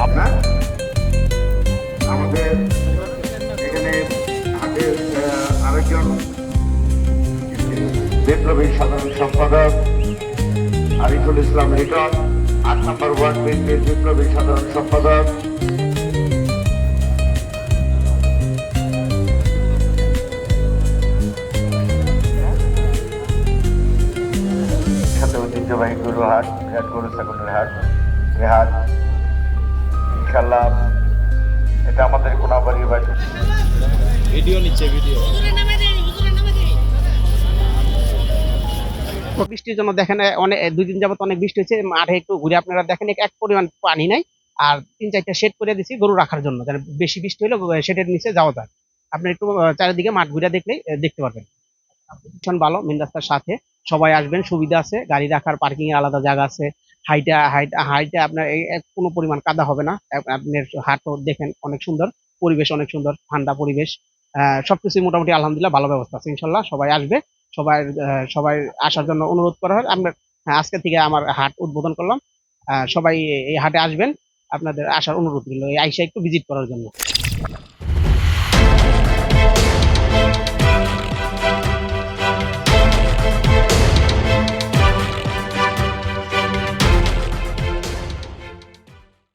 আপনার আমাদের এখানে হাটের আরেকজন বিপ্লবী সাধারণ সম্পাদক আরিফুল ইসলাম লিটন, ৮ নম্বর ওয়ার্ড বিএনপির বিপ্লবী সাধারণ সম্পাদক। সাথে ঐতিহ্যবাহী গরু হাট, বিরাট গরু ছাগলের হাট, এ হাট ইনশাল্লাহ এটা আমাদের কোনাবাড়ি বাড়ি। ভিডিও নিচ্ছে ভিডিও। বৃষ্টির জন্য দেখেন অনেক 2 দিন যাবত অনেক বৃষ্টি হয়েছে, মাঠে একটু ঘুরে আপনারা দেখেন এক পরিমাণ পানি নাই। আর 3-4টা শেড করে দিছি গরু রাখার জন্য, যেন বেশি বৃষ্টি হলে শেডের নিচে যাওয়া যায়। আপনি একটু চারিদিকে মাঠ ঘুরে দেখলেই দেখতে পারবেন। ভীষণ ভালো, মেন রাস্তার সাথে, সবাই আসবেন, সুবিধা আছে, গাড়ি রাখার পার্কিং এর আলাদা জায়গা আছে। হাইটে আপনার কোনো পরিমাণ কাদা হবে না। আপনার হাটও দেখেন অনেক সুন্দর, পরিবেশ অনেক সুন্দর, ঠান্ডা পরিবেশ। সবকিছু মোটামুটি আলহামদুলিল্লাহ ভালো ব্যবস্থা আছে। ইনশাল্লাহ সবাই আসবে, সবাই আসার জন্য অনুরোধ করা হয়। আমরা আজকে থেকে আমার হাট উদ্বোধন করলাম। সবাই এই হাটে আসবেন, আপনাদের আসার অনুরোধ রইল, এই আইসা একটু ভিজিট করার জন্য।